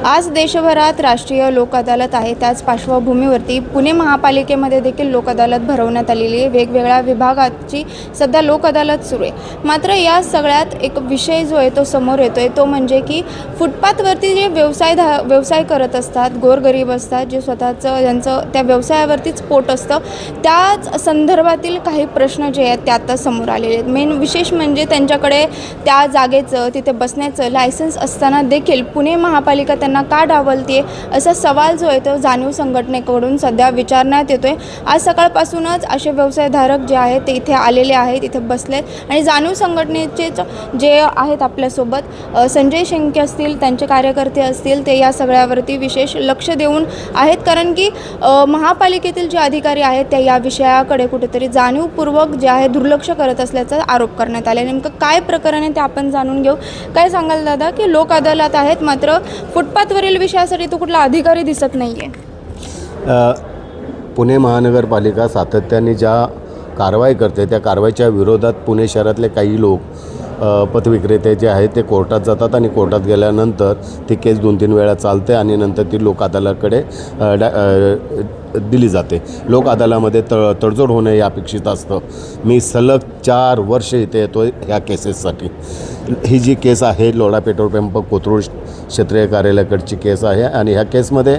आज देशभरात राष्ट्रीय लोक अदालत आहे. त्याच पार्श्वभूमीवरती पुणे महापालिकेमध्ये देखील लोक अदालत भरवण्यात आलेली आहे. वेगवेगळ्या विभागाची सध्या लोक अदालत सुरू आहे. मात्र या सगळ्यात एक विषय जो आहे तो समोर येतो आहे, तो म्हणजे की फुटपाथवरती जे व्यवसाय करत असतात, गोरगरीब असतात, जे स्वतःचं ज्यांचं त्या व्यवसायावरतीच पोट असतं, त्याच संदर्भातील काही प्रश्न जे आहेत ते आता समोर आलेले आहेत. मेन विशेष म्हणजे त्यांच्याकडे त्या जागेचं, तिथे बसण्याचं लायसन्स असताना देखील पुणे महापालिका त्यांना का डावलते असा सवाल जो आहे तो जाणीव संघटनेकडून सध्या विचारण्यात येतो आहे. आज सकाळपासूनच असे व्यवसायधारक जे आहेत ते इथे आलेले आहेत, इथे बसलेत आणि जाणीव संघटनेचे जे आहेत आपल्यासोबत संजय शेंके असतील, त्यांचे कार्यकर्ते असतील, ते या सगळ्यावरती विशेष लक्ष देऊन आहेत. कारण की महापालिकेतील जे अधिकारी आहेत ते या विषयाकडे कुठेतरी जाणीवपूर्वक जे आहे दुर्लक्ष करत असल्याचा आरोप करण्यात आला. नेमकं काय प्रकरण आहे ते आपण जाणून घेऊ. काय सांगाल दादा, की लोक अदालत आहेत मात्र फुटपाथवरील विषयासाठी तो कुठला अधिकारी दिसत नाही आहे? पुणे महानगरपालिका सातत्याने ज्या कारवाई करते त्या कारवाईच्या विरोधात पुणे शहरातले काही लोक पथविक्रेते जे आहेत ते कोर्टात जातात आणि कोर्टात गेल्यानंतर ती केस 2-3 वेळा चालते आणि नंतर ती लोक अदालतकडे दिली जाते. लोक अदालतमध्ये तडजोड होणे हे अपेक्षित असतं. मी सलग 4 वर्ष इथे येतो ह्या केसेससाठी. ही जी केस आहे लोढा पेट्रोल पंप कोथरूड क्षेत्रीय कार्यालयाकडची केस आहे आणि ह्या केसमध्ये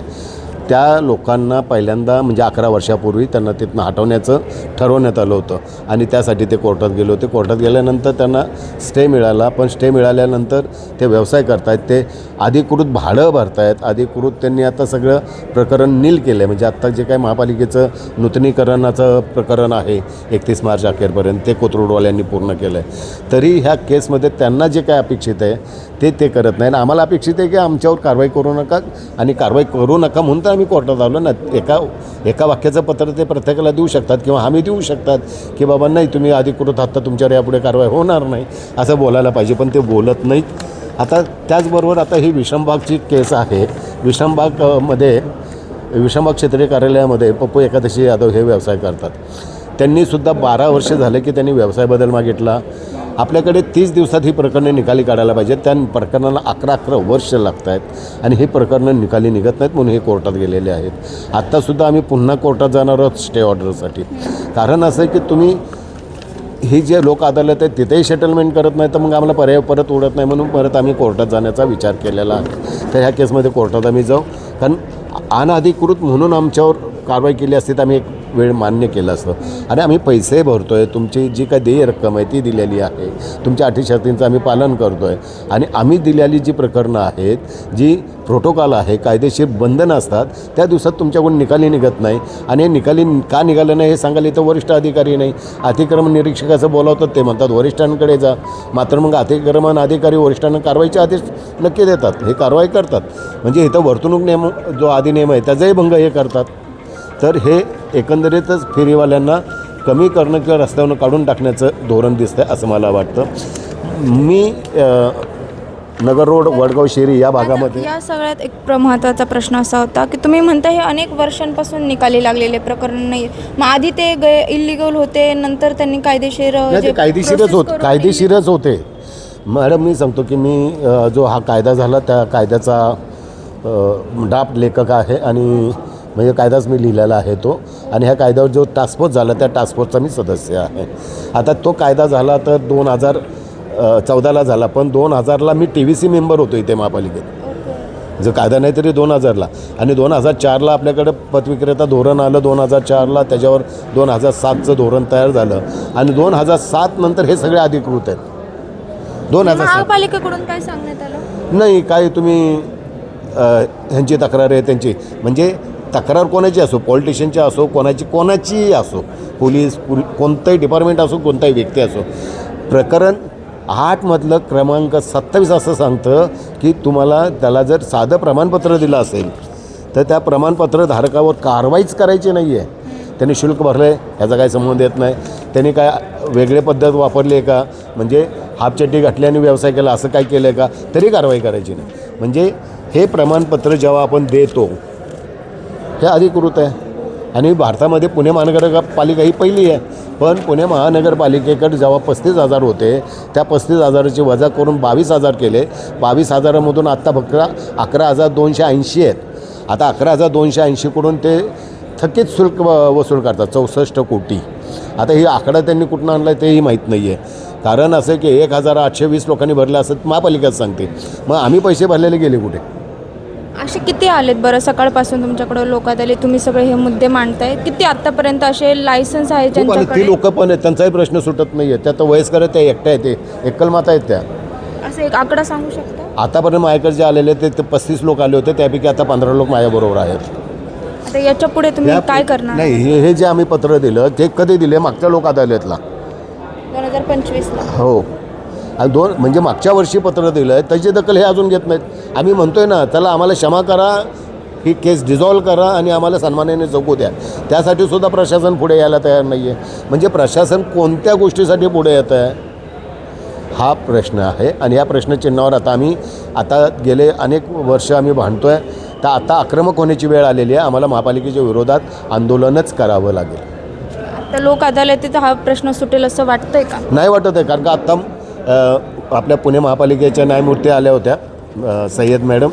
त्या लोकांना पहिल्यांदा म्हणजे 11 वर्षापूर्वी त्यांना तिथनं हटवण्याचं ठरवण्यात आलं होतं आणि त्यासाठी ते कोर्टात गेले होते. कोर्टात गेल्यानंतर त्यांना स्टे मिळाला, पण स्टे मिळाल्यानंतर ते व्यवसाय करतायत, ते अधिकृत भाडं भरतायत, अधिकृत त्यांनी आता सगळं प्रकरण नील केलं आहे. म्हणजे आत्ता जे काय महापालिकेचं नूतनीकरणाचं प्रकरण आहे 31 मार्च अखेरपर्यंत ते कोथरूडवाल्यांनी पूर्ण केलं आहे. तरी ह्या केसमध्ये त्यांना जे काय अपेक्षित आहे ते करत नाही. आणि आम्हाला अपेक्षित आहे की आमच्यावर कारवाई करू नका आणि कारवाई करू नका म्हणून तर आम्ही कोर्टात आलो ना. एका वाक्याचं पत्र ते प्रत्येकाला देऊ शकतात किंवा आम्ही देऊ शकतात की बाबा नाही तुम्ही अधिकृत आत्ता तुमच्यावर यापुढे कारवाई होणार नाही असं बोलायला पाहिजे, पण ते बोलत नाहीत. आता त्याचबरोबर आता ही विश्रामबागची केस आहे. विश्रामबाग क्षेत्रीय कार्यालयामध्ये पप्पू एकादशी यादव हे व्यवसाय करतात. त्यांनीसुद्धा 12 वर्ष झाले की त्यांनी व्यवसाय बदल मागितला. आपल्याकडे 30 दिवसात ही प्रकरणे निकाली काढायला पाहिजेत. त्या प्रकरणाला 11 वर्ष लागत आहेत आणि ही प्रकरणं निकाली निघत नाहीत म्हणून हे कोर्टात गेलेले आहेत. आत्तासुद्धा आम्ही पुन्हा कोर्टात जाणार आहोत स्टे ऑर्डरसाठी. कारण असं आहे की तुम्ही ही जे लोक अदालत आहे तिथेही सेटलमेंट करत नाही तर मग आम्हाला पर्याय परत उडत नाही म्हणून परत आम्ही कोर्टात जाण्याचा विचार केलेला आहे. तर ह्या केसमध्ये कोर्टात आम्ही जाऊ. कारण अनधिकृत म्हणून आमच्यावर कारवाई केली असती तर आम्ही एक वेळ मान्य केलं असतं. आणि आम्ही पैसे भरतो आहे, तुमची जी काय देय रक्कम आहे ती दिलेली आहे, तुमच्या अटी शर्तींचं आम्ही पालन करतो आहे आणि आम्ही दिलेली जी प्रकरणं आहेत, जी प्रोटोकॉल आहे, कायदेशीर बंधनं असतात, त्या दिवसात तुमच्याकडून निकाली निघत नाही. आणि हे निकाली का निघालं नाही हे सांगायला इथं वरिष्ठ अधिकारी नाही. अतिक्रमण निरीक्षकाचं बोलावतात, ते म्हणतात वरिष्ठांकडे जा. मात्र मग अतिक्रमण अधिकारी वरिष्ठांना कारवाईचे आदेश नक्की देतात, हे कारवाई करतात. म्हणजे इथं वर्तणूक नियम जो अधिनियम आहे त्याचाही भंग हे करतात. तर हे एकंदरीतच फेरीवाल्यांना कमी करणं किंवा रस्त्यावरून काढून टाकण्याचं धोरण दिसतं आहे असं मला वाटतं. मी नगर रोड वडगाव शेरी या भागामध्ये या सगळ्यात एक महत्त्वाचा प्रश्न असा होता की तुम्ही म्हणता हे अनेक वर्षांपासून निकाली लागलेले प्रकरण नाही. मग आधी ते इल्लिगल होते, नंतर त्यांनी कायदेशीरच होते. मॅडम मी सांगतो की मी जो हा कायदा झाला त्या कायद्याचा ड्राफ्ट लेखक आहे आणि म्हणजे कायदाच मी लिहिलेला आहे तो. आणि ह्या कायद्यावर जो टास्कफोर्स झाला त्या टास्कफोर्सचा मी सदस्य आहे. आता तो कायदा झाला तर 2014ला झाला, पण 2000ला मी TVC मेंबर होतो इथे महापालिकेत. जो कायदा नाही तरी 2000ला. आणि 2004ला आपल्याकडं पथविक्रेता धोरण आलं. 2004ला त्याच्यावर 2007चं धोरण तयार झालं आणि 2007 नंतर हे सगळे अधिकृत आहेत. 2007 महापालिकेकडून काय सांगण्यात आलं नाही. काय तुम्ही ह्यांची तक्रार आहे त्यांची, म्हणजे तक्रार कोणाची असो, पॉलिटिशियनची असो, कोणाचीही असो, पोलीस कोणतंही डिपार्टमेंट असो, कोणताही व्यक्ती असो, प्रकरण 8मधलं क्रमांक 27 असं सांगतं की तुम्हाला त्याला जर साधं प्रमाणपत्र दिलं असेल तर त्या प्रमाणपत्र धारकावर कारवाईच करायची नाही आहे. त्यांनी शुल्क भरलं आहे ह्याचा काही संबंध येत नाही. त्यांनी काय वेगळे पद्धत वापरली आहे का, म्हणजे हाफचड्डी घातल्याने व्यवसाय केला असं काय केलं आहे का, तरी कारवाई करायची नाही. म्हणजे हे प्रमाणपत्र जेव्हा आपण देतो हे अधिकृत आहे. आणि भारतामध्ये पुणे महानगरपालिका ही पहिली आहे पण पुणे महानगरपालिकेकडे जेव्हा 35,000 होते त्या 35,000ची वजा करून 22,000 केले. 22,000मधून आत्ता फक्त 11,280 आहेत. आता 11,280 कडून ते थकीत शुल्क वसूल करतात 64 कोटी. आता ही आकडा त्यांनी कुठून आणला तेही माहीत नाही आहे. कारण असं की 1,820 लोकांनी भरलं असं महापालिकाच सांगते. मग आम्ही पैसे भरलेले गेले कुठे? असे किती आलेत बरं सकाळपासून तुमच्याकडे लोकात आले, तुम्ही सगळे हे मुद्दे मांडताय? किती आत्तापर्यंत असे लायसन्स आहे ती ज्यांच्याकडे? लोक पण आहेत, त्यांचाही प्रश्न सुटत नाही आहे. त्या तर वयस्कर आहेत, त्या एकट्या आहेत, ते एकलमाता आहेत त्या. असं एक आकडा सांगू शकता? आतापर्यंत माझ्याकडे जे आलेले ते 35 लोक आले होते, त्यापैकी आता 15 लोक माझ्याबरोबर आहेत. आता याच्या पुढे तुम्ही काय करणार? नाही, हे जे आम्ही पत्र दिलं ते कधी दिले? मागच्या लोक अदालतला 2025ला. हो. आणि म्हणजे मागच्या वर्षी पत्र दिलं आहे, त्याची दखल हे अजून घेत नाहीत. आम्ही म्हणतोय ना, त्याला आम्हाला क्षमा करा, ही केस डिझॉल्व करा आणि आम्हाला सन्मानाने जगू द्या. त्यासाठी सुद्धा प्रशासन पुढे यायला तयार नाही आहे. म्हणजे प्रशासन कोणत्या गोष्टीसाठी पुढे येतं आहे हा प्रश्न आहे. आणि या प्रश्नचिन्हावर आता गेले अनेक वर्ष आम्ही भांडतो आहे. तर आता आक्रमक होण्याची वेळ आलेली आहे. आम्हाला महापालिकेच्या विरोधात आंदोलनच करावं लागेल. तर लोक अदालतीत हा प्रश्न सुटेल असं वाटतंय का? नाही वाटत आहे. कारण का आत्ता आपल्या पुणे महापालिकेच्या न्यायमूर्ती आल्या होत्या, सय्यद मॅडम,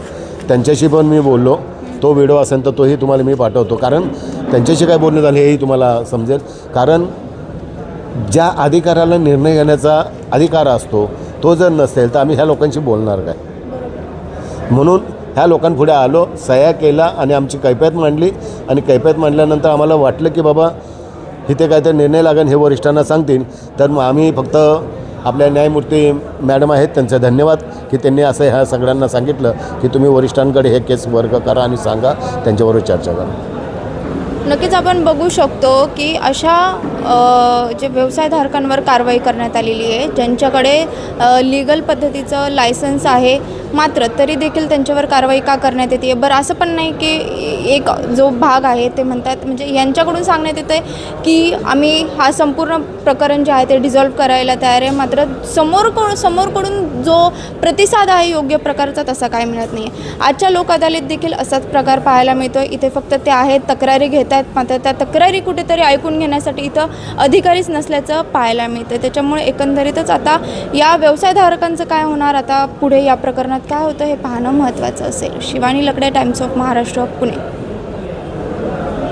त्यांच्याशी पण मी बोललो. तो व्हिडिओ असेल तर तोही तुम्हाला मी पाठवतो. कारण त्यांच्याशी काय बोलणं झालं हेही तुम्हाला समजेल. कारण ज्या अधिकाऱ्याला निर्णय घेण्याचा अधिकार असतो तो जर नसेल तर आम्ही ह्या लोकांशी बोलणार काय? म्हणून ह्या लोकांपुढे आलो, सह्या केला आणि आमची कैफियत मांडली. आणि कैफियत मांडल्यानंतर आम्हाला वाटलं की बाबा इथे काय तर निर्णय लागेल, हे वरिष्ठांना सांगतील. तर मग आम्ही फक्त आपल्या न्यायमूर्ती मॅडम आहेत त्यांचे धन्यवाद की त्यांनी असं ह्या सगळ्यांना सांगितलं की तुम्ही वरिष्ठांकडे हे केस वर्ग करा आणि सांगा, त्यांच्याबरोबर चर्चा करा. नक्कीच आपण बघू शकतो की अशा जे व्यवसायधारकांवर कारवाई करण्यात आलेली आहे ज्यांच्याकडे लीगल पद्धतीचं लायसन्स आहे, मात्र तरी देखील त्यांच्यावर कारवाई का करण्यात येते? बरं, असं पण नाही की एक जो भाग आहे ते म्हणतात, म्हणजे यांच्याकडून सांगण्यात येतं आहे की आम्ही हा संपूर्ण प्रकरण जे आहे ते डिझॉल्व करायला तयार आहे, मात्र समोरकडून जो प्रतिसाद आहे योग्य प्रकारचा तसा काय मिळत नाही आहे. आजच्या लोक अदालतीत देखील असाच प्रकार पाहायला मिळतो. इथे फक्त ते आहेत, तक्रारी घेत आहेत, मात्र त्या तक्रारी कुठेतरी ऐकून घेण्यासाठी इथं अधिकारीच नसल्याचं पाहायला मिळतं. त्याच्यामुळे एकंदरीतच आता या व्यवसायधारकांचं काय होणार, आता पुढे या प्रकरणात काय होतं हे पाहणं महत्त्वाचं असेल. शिवानी लकडे, टाइम्स ऑफ महाराष्ट्र, पुणे.